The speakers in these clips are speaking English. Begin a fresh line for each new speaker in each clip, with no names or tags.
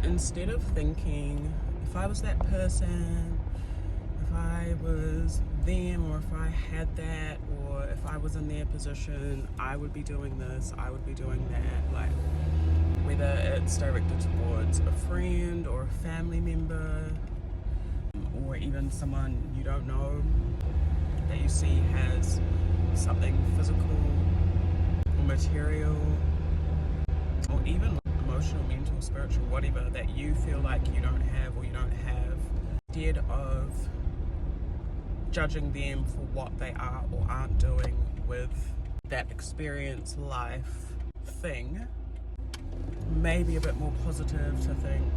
instead of thinking, if I was that person, if I was them, or if I had that, or if I was in their position, I would be doing this, I would be doing that. Like, whether it's directed towards a friend or a family member, or even someone you don't know that you see has something physical or material, or even emotional, mental, spiritual, whatever, that you feel like you don't have, or you don't have, instead of judging them for what they are or aren't doing with that experience, life, thing, maybe a bit more positive to think,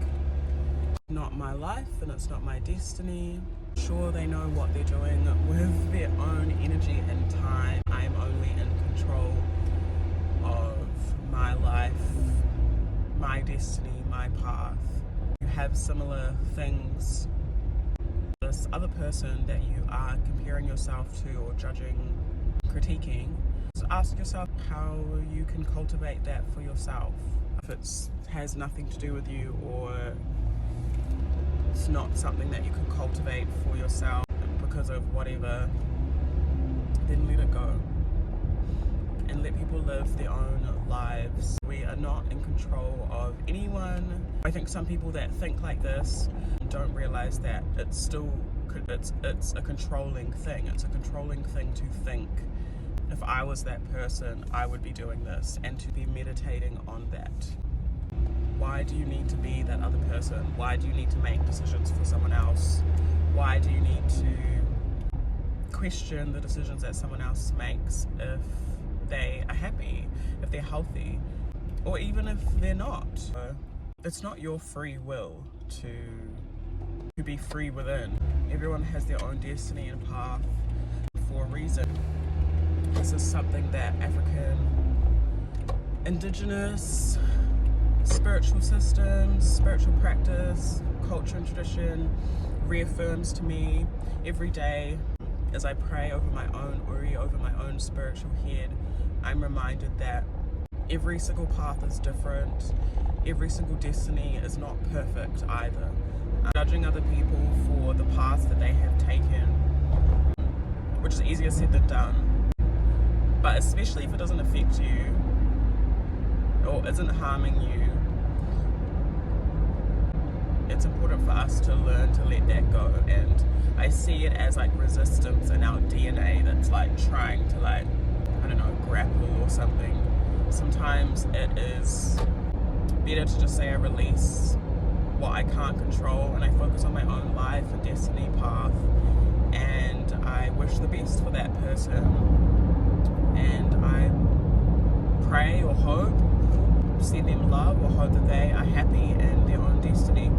not my life and it's not my destiny. Sure, they know what they're doing with their own energy and time. I'm only in control of my life, my destiny, my path. You have similar things. This other person that you are comparing yourself to or judging, critiquing, so ask yourself how you can cultivate that for yourself. If it has nothing to do with you, or it's not something that you can cultivate for yourself because of whatever, then let it go and let people live their own lives. We are not in control of anyone. I think some people that think like this don't realize that it's a controlling thing. It's a controlling thing to think, if I was that person, I would be doing this, and to be meditating on that. Why do you need to be that other person? Why do you need to make decisions for someone else? Why do you need to question the decisions that someone else makes if they are happy, if they're healthy, or even if they're not? It's not your free will to be free within. Everyone has their own destiny and path for a reason. This is something that African, Indigenous, spiritual systems, spiritual practice, culture and tradition reaffirms to me every day as I pray over my own uri, over my own spiritual head. I'm reminded that every single path is different, every single destiny is not perfect either. Judging other people for the paths that they have taken, which is easier said than done, but especially if it doesn't affect you or isn't harming you, it's important for us to learn to let that go. And I see it as like resistance in our DNA that's like trying to, like, I don't know, grapple or something. Sometimes it is better to just say I release what I can't control and I focus on my own life and destiny path, and I wish the best for that person, and I pray or hope, send them love, or hope that they are happy in their own destiny.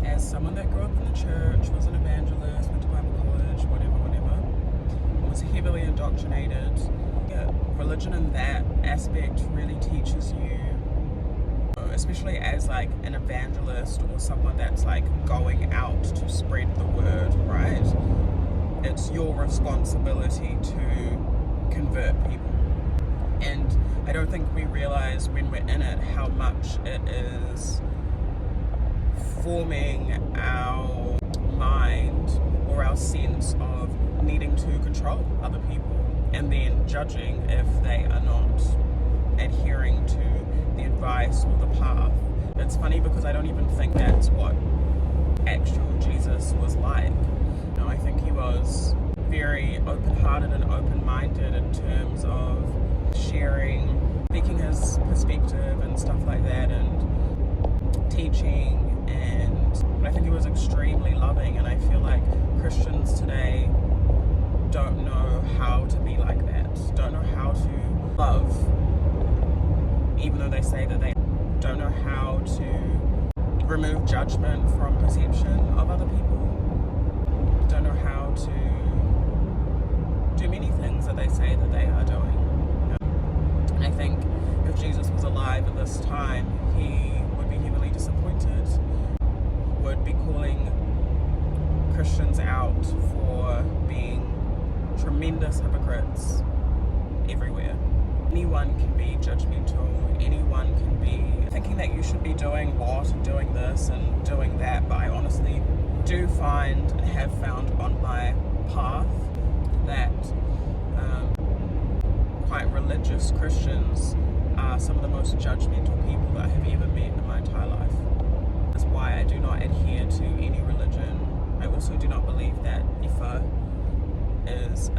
As someone that grew up in the church, was an evangelist, went to Bible college, whatever, was heavily indoctrinated, religion in that aspect really teaches you, especially as like an evangelist or someone that's like going out to spread the word, right? It's your responsibility to convert people. And I don't think we realize when we're in it how much it is forming our mind or our sense of needing to control other people, and then judging if they are not adhering to the advice or the path. It's funny because I don't even think that's what actual Jesus was like. You know, I think he was very open-hearted and open-minded in terms of sharing, speaking his perspective and stuff like that, and teaching, and I think he was extremely loving. And I feel like Christians today don't know how to be like that, don't know how to love, even though they say that they don't know how to remove judgment from perception of other people, don't know how to do many things that they say that they are doing. And I think if Jesus was alive at this time, he would be heavily disappointed, would be calling Christians out for being tremendous hypocrites everywhere. Anyone can be judgmental, anyone can be thinking that you should be doing what and doing find and have found on my path that quite religious Christians are some of the most judgmental people that I have ever met in my entire life. That's why I do not adhere to any religion. I also do not believe that Ifa is,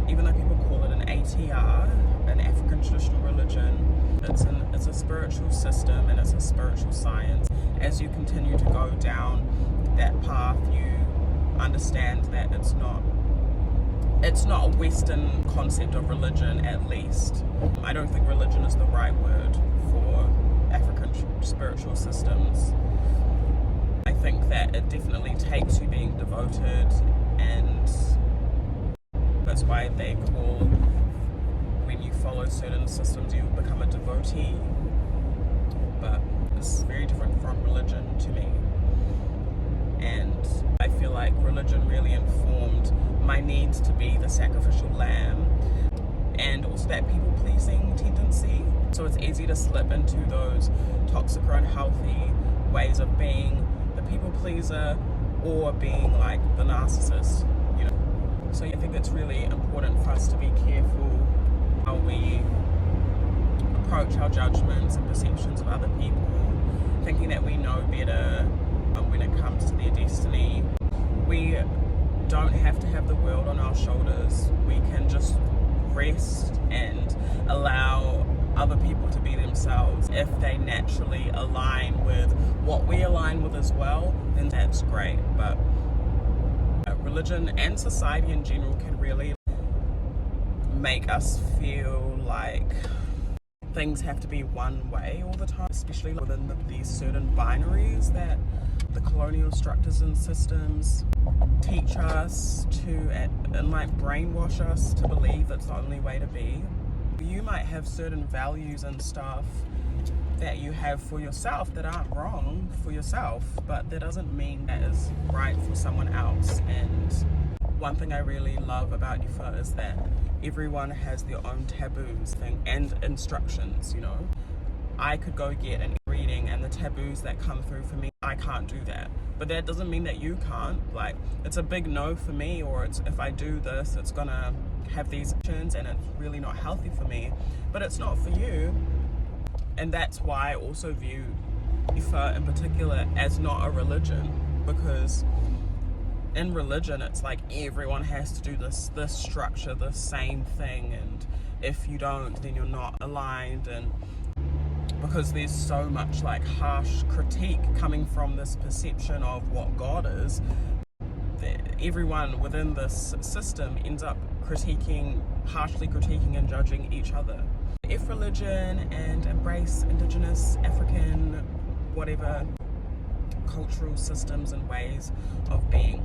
even though people call it an ATR, an African traditional religion, it's a spiritual system and it's a spiritual science. As you continue to go down that path, you understand that it's not a Western concept of religion, at least. I don't think religion is the right word for African spiritual systems. I think that it definitely takes you being devoted, and that's why they call, when you follow certain systems, you become a devotee. But it's very different from religion to me. And I feel like religion really informed my need to be the sacrificial lamb, and also that people-pleasing tendency. So it's easy to slip into those toxic or unhealthy ways of being the people-pleaser or being like the narcissist, you know. So I think it's really important for us to be careful how we approach our judgments and perceptions of other people, thinking that we know better when it comes to their destiny. We don't have to have the world on our shoulders. We can just rest and allow other people to be themselves. If they naturally align with what we align with as well, then that's great. But religion and society in general can really make us feel like things have to be one way all the time, especially within these certain binaries that the colonial structures and systems teach us to, and like brainwash us to believe that's the only way to be. You might have certain values and stuff that you have for yourself that aren't wrong for yourself, but that doesn't mean that is right for someone else. And one thing I really love about Ifa is that everyone has their own taboos and instructions, you know. I could go get an reading, and the taboos that come through for me, I can't do that. But that doesn't mean that you can't. Like, it's a big no for me, or it's, if I do this, it's gonna have these actions and it's really not healthy for me. But it's not for you. And that's why I also view Ifa in particular as not a religion, because in religion it's like everyone has to do this structure, the same thing, and if you don't, then you're not aligned. And because there's so much like harsh critique coming from this perception of what God is, that everyone within this system ends up harshly critiquing and judging each other. If religion and embrace Indigenous, African, whatever cultural systems and ways of being.